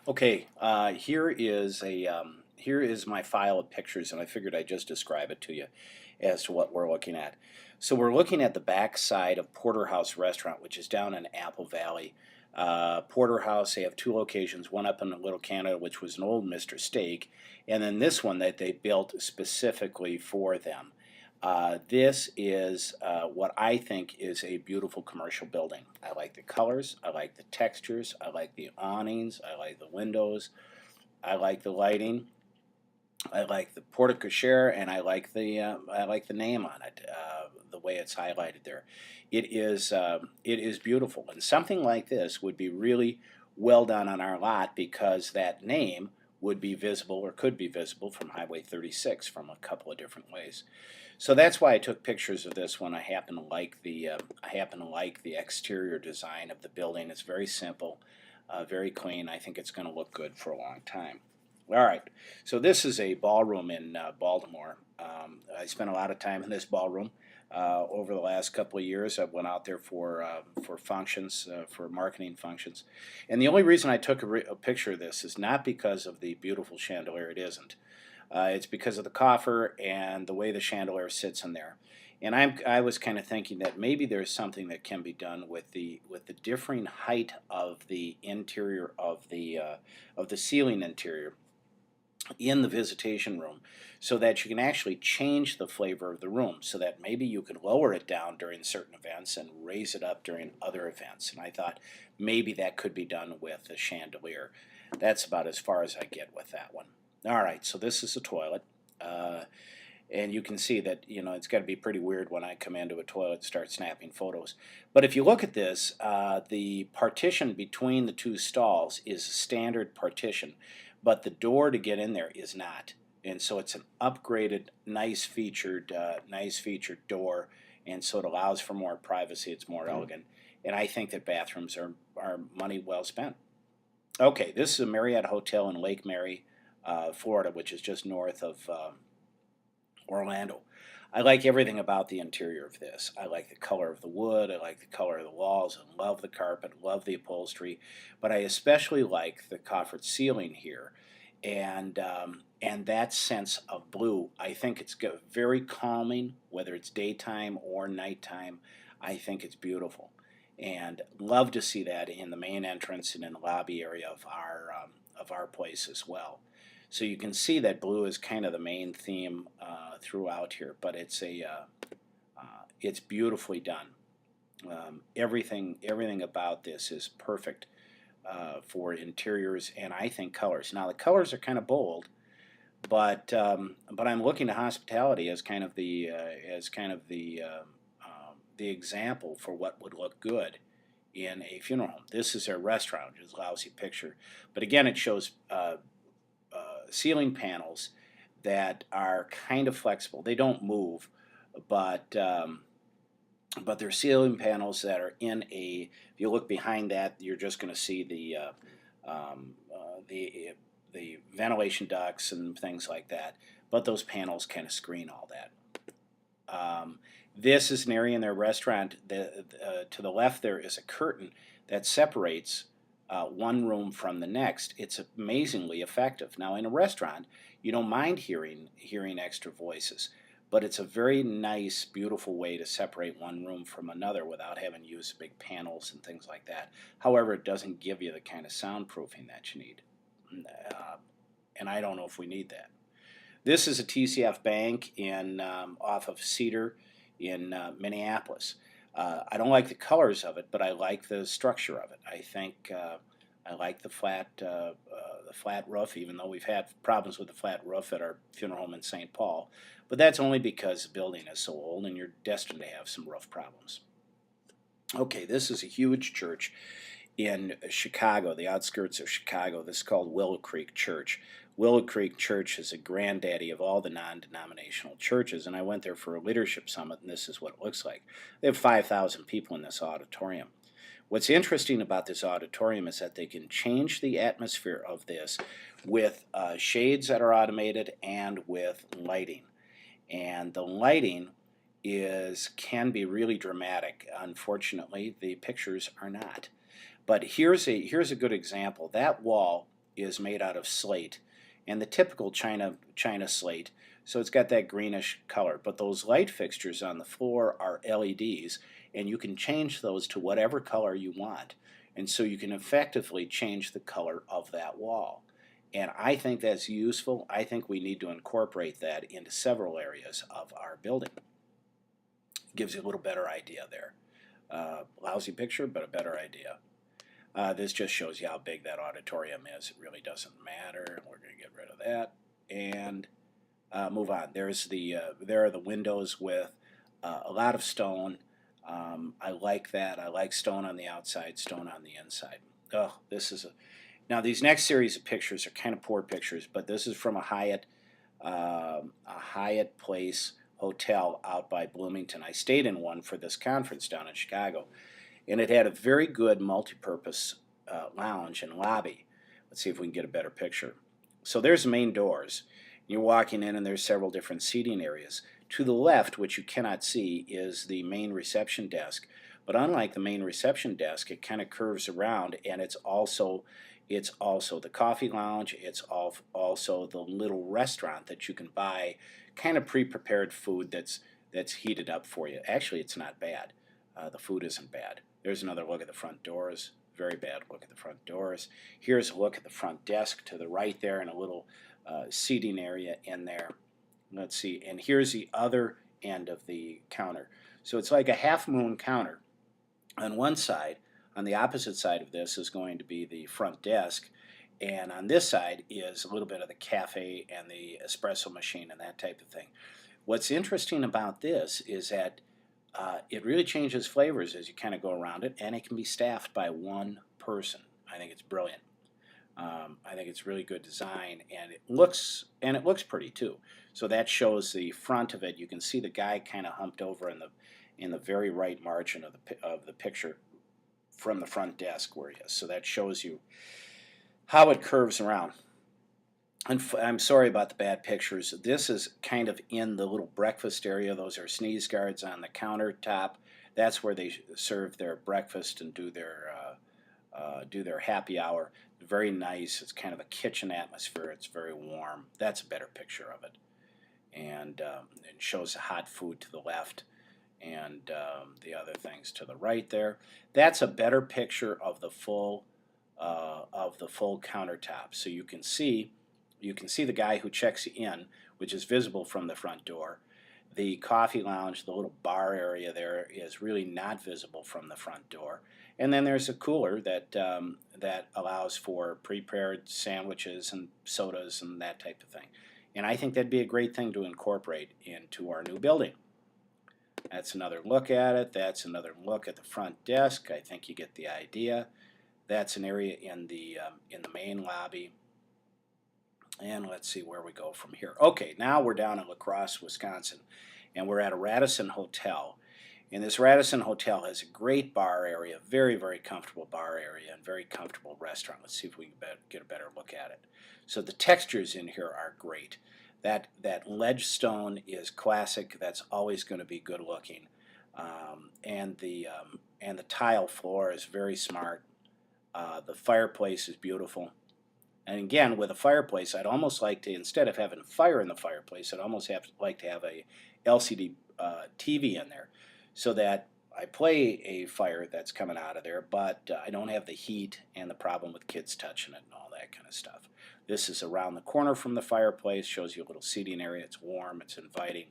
Okay, here is my file of pictures, and I figured I'd just describe it to you as to what we're looking at. So we're looking at the back side of Porterhouse Restaurant, which is down in Apple Valley. Porterhouse, they have two locations, one up in Little Canada, which was an old Mr. Steak, and then this one that they built specifically for them. This is what I think is a beautiful commercial building. I like the colors, I like the textures, I like the awnings, I like the windows, I like the lighting, I like the porte cochere, and I like the name on it, the way it's highlighted there. It is beautiful, and something like this would be really well done on our lot because that name would be visible or could be visible from Highway 36 from a couple of different ways. So that's why I took pictures of this one. I happen to like the exterior design of the building. It's very simple, very clean. I think it's going to look good for a long time. All right, so this is a ballroom in Baltimore. I spent a lot of time in this ballroom over the last couple of years. I went out there for functions, for marketing functions, and the only reason I took a picture of this is not because of the beautiful chandelier. It isn't. It's because of the coffer and the way the chandelier sits in there. And I was kind of thinking that maybe there's something that can be done with the differing height of the interior of the ceiling interior in the visitation room so that you can actually change the flavor of the room so that maybe you could lower it down during certain events and raise it up during other events. And I thought maybe that could be done with the chandelier. That's about as far as I get with that one. All right, so this is the toilet. And you can see that it's got to be pretty weird when I come into a toilet and start snapping photos. But if you look at this, the partition between the two stalls is a standard partition, but the door to get in there is not. And so it's an upgraded, nice featured door, and so it allows for more privacy. It's more elegant, and I think that bathrooms are money well spent. Okay, this is a Marriott Hotel in Lake Mary, Florida, which is just north of Orlando. I like everything about the interior of this. I like the color of the wood, I like the color of the walls, I love the carpet, love the upholstery, but I especially like the coffered ceiling here, and that sense of blue. I think it's very calming, whether it's daytime or nighttime. I think it's beautiful, and love to see that in the main entrance and in the lobby area of our place as well. So you can see that blue is kind of the main theme throughout here, but it's beautifully done. Everything about this is perfect for interiors and I think colors. Now the colors are kind of bold, but I'm looking to hospitality as kind of the example for what would look good in a funeral home. This is a restaurant, which is a lousy picture, but again it shows ceiling panels that are kind of flexible. They don't move, but but they're ceiling panels that are in a. If you look behind that, you're just going to see the ventilation ducts and things like that. But those panels kind of screen all that. This is an area in their restaurant. To the left there is a curtain that separates one room from the next. It's amazingly effective. Now in a restaurant, you don't mind hearing extra voices, but it's a very nice, beautiful way to separate one room from another without having to use big panels and things like that. However, it doesn't give you the kind of soundproofing that you need, and I don't know if we need that. This is a TCF Bank in off of Cedar in Minneapolis. I don't like the colors of it, but I like the structure of it. I think I like the flat roof, even though we've had problems with the flat roof at our funeral home in St. Paul. But that's only because the building is so old and you're destined to have some roof problems. Okay, this is a huge church in Chicago, the outskirts of Chicago. This is called Willow Creek Church. Willow Creek Church is a granddaddy of all the non-denominational churches, and I went there for a leadership summit, and this is what it looks like. They have 5,000 people in this auditorium. What's interesting about this auditorium is that they can change the atmosphere of this with shades that are automated and with lighting. And the lighting can be really dramatic. Unfortunately, the pictures are not. But here's a good example. That wall is made out of slate, and the typical China slate. So it's got that greenish color. But those light fixtures on the floor are LEDs, and you can change those to whatever color you want. And so you can effectively change the color of that wall. And I think that's useful. I think we need to incorporate that into several areas of our building. Gives you a little better idea there. Lousy picture, but a better idea. This just shows you how big that auditorium is. It really doesn't matter. We're going to get rid of that and move on. There are the windows with a lot of stone. I like that. I like stone on the outside, stone on the inside. Oh, this is now these next series of pictures are kind of poor pictures, but this is from a Hyatt Place hotel out by Bloomington. I stayed in one for this conference down in Chicago, and it had a very good multi-purpose lounge and lobby. Let's see if we can get a better picture. So there's the main doors. You're walking in, and there's several different seating areas. To the left, which you cannot see, is the main reception desk. But unlike the main reception desk, it kind of curves around, and it's also the coffee lounge. It's also the little restaurant that you can buy, kind of pre-prepared food that's heated up for you. Actually, it's not bad. The food isn't bad. There's another look at the front doors. Very bad look at the front doors. Here's a look at the front desk to the right there, and a little seating area in there. Let's see, and here's the other end of the counter. So it's like a half-moon counter. On one side, on the opposite side of this is going to be the front desk, and on this side is a little bit of the cafe and the espresso machine and that type of thing. What's interesting about this is that it really changes flavors as you kind of go around it, and it can be staffed by one person. I think it's brilliant. I think it's really good design, and it looks pretty too. So that shows the front of it. You can see the guy kind of humped over in the very right margin of the picture from the front desk where he is. So that shows you how it curves around. And I'm sorry about the bad pictures. This is kind of in the little breakfast area. Those are sneeze guards on the countertop. That's where they serve their breakfast and do their happy hour. Very nice. It's kind of a kitchen atmosphere. It's very warm. That's a better picture of it. And it shows the hot food to the left and the other things to the right there. That's a better picture of the full countertop. So you can see the guy who checks you in, which is visible from the front door. The coffee lounge, the little bar area there, is really not visible from the front door. And then there's a cooler that allows for prepared sandwiches and sodas and that type of thing. And I think that'd be a great thing to incorporate into our new building. That's another look at it. That's another look at the front desk. I think you get the idea. That's an area in the main lobby. And let's see where we go from here. Okay, now we're down in La Crosse, Wisconsin, and we're at a Radisson Hotel. And this Radisson Hotel has a great bar area, very, very comfortable bar area, and very comfortable restaurant. Let's see if we can get a better look at it. So the textures in here are great. That ledge stone is classic. That's always going to be good looking. And the tile floor is very smart. The fireplace is beautiful. And again, with a fireplace, I'd almost like to, instead of having a fire in the fireplace, I'd almost like to have a LCD TV in there, so that I play a fire that's coming out of there, but I don't have the heat and the problem with kids touching it and all that kind of stuff. This is around the corner from the fireplace, shows you a little seating area. It's warm, it's inviting.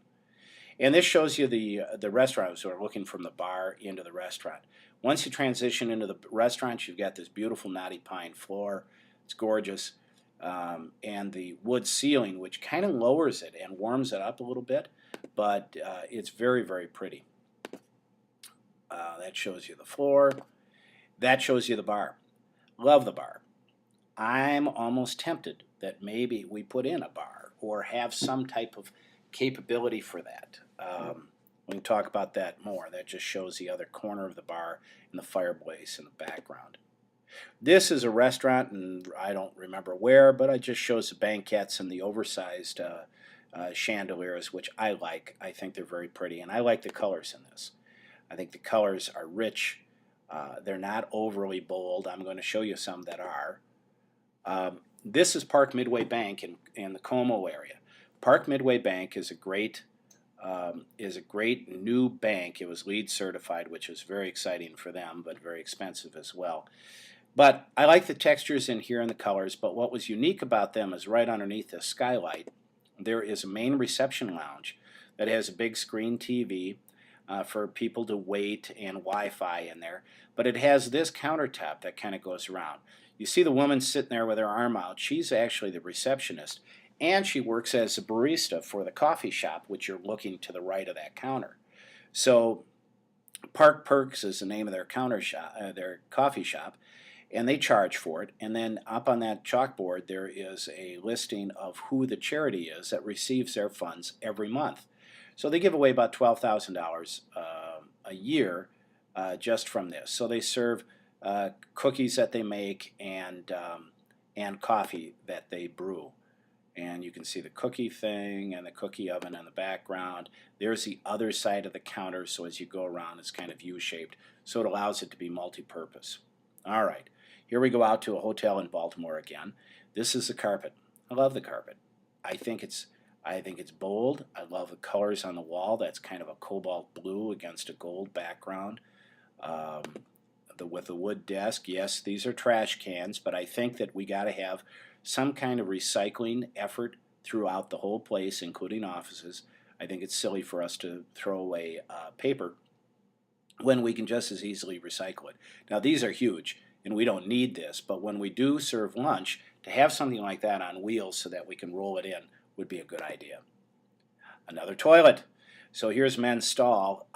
And this shows you the restaurant, so we're looking from the bar into the restaurant. Once you transition into the restaurant, you've got this beautiful knotty pine floor. It's gorgeous. And the wood ceiling, which kind of lowers it and warms it up a little bit, but it's very, very pretty. That shows you the floor. That shows you the bar. Love the bar. I'm almost tempted that maybe we put in a bar or have some type of capability for that. We can talk about that more. That just shows the other corner of the bar and the fireplace in the background. This is a restaurant, and I don't remember where, but it just shows the banquettes and the oversized chandeliers, which I like. I think they're very pretty, and I like the colors in this. I think the colors are rich. They're not overly bold. I'm going to show you some that are. This is Park Midway Bank in the Como area. Park Midway Bank is a great new bank. It was LEED certified, which is very exciting for them, but very expensive as well. But I like the textures in here and the colors, but what was unique about them is right underneath the skylight, there is a main reception lounge that has a big screen TV for people to wait and Wi-Fi in there. But it has this countertop that kind of goes around. You see the woman sitting there with her arm out. She's actually the receptionist, and she works as a barista for the coffee shop, which you're looking to the right of that counter. So Park Perks is the name of their their coffee shop, and they charge for it. And then up on that chalkboard there is a listing of who the charity is that receives their funds every month. So they give away about $12,000 a year just from this. So they serve cookies that they make and coffee that they brew. And you can see the cookie thing and the cookie oven in the background. There's the other side of the counter, so as you go around it's kind of U-shaped, so it allows it to be multi-purpose. All right, here we go out to a hotel in Baltimore again. This is the carpet. I love the carpet. I think it's bold. I love the colors on the wall. That's kind of a cobalt blue against a gold background. With the wood desk, yes, these are trash cans, but I think that we got to have some kind of recycling effort throughout the whole place, including offices. I think it's silly for us to throw away paper when we can just as easily recycle it. Now these are huge and we don't need this, but when we do serve lunch, to have something like that on wheels so that we can roll it in would be a good idea. Another toilet. So here's men's stall.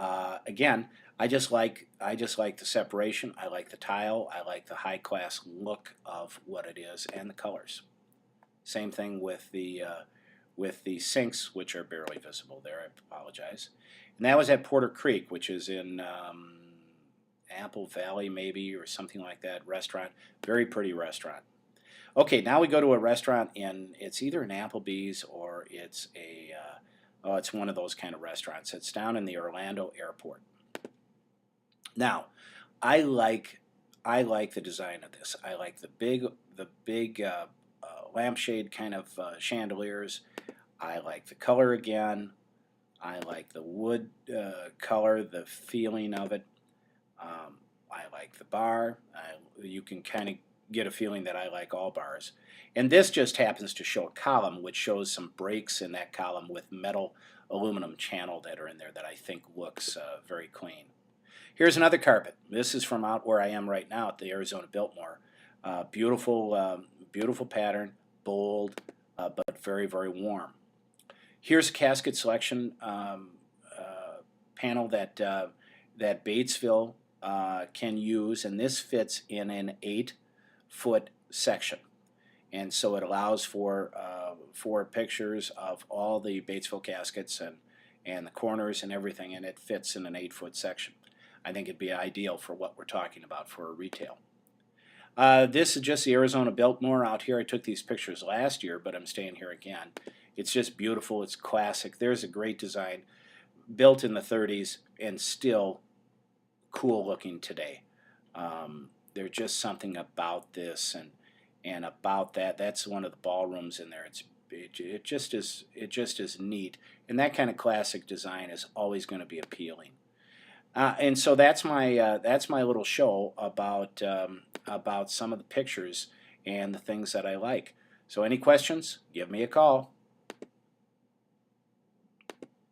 Again, I just like the separation. I like the tile. I like the high class look of what it is and the colors. Same thing with the sinks, which are barely visible there. I apologize. And that was at Porter Creek, which is in Apple Valley maybe, or something like that restaurant. Very pretty restaurant. Okay, now we go to a restaurant it's either an Applebee's or it's it's one of those kind of restaurants. It's down in the Orlando airport. Now, I like the design of this. I like the big lampshade kind of chandeliers. I like the color again. I like the wood color, the feeling of it. I like the bar. You can kind of get a feeling that I like all bars. And this just happens to show a column which shows some breaks in that column with metal aluminum channel that are in there that I think looks very clean. Here's another carpet. This is from out where I am right now at the Arizona Biltmore. Beautiful pattern, bold, but very, very warm. Here's a casket selection panel that Batesville can use, and this fits in an 8-foot section. And so it allows for pictures of all the Batesville caskets and the corners and everything, and it fits in an 8-foot section. I think it'd be ideal for what we're talking about for retail. This is just the Arizona Biltmore out here. I took these pictures last year, but I'm staying here again. It's just beautiful. It's classic. There's a great design, built in the 30s and still cool looking today. There's just something about this and about that. That's one of the ballrooms in there. It just is neat, and that kind of classic design is always going to be appealing. And so that's my little show about some of the pictures and the things that I like. So any questions? Give me a call.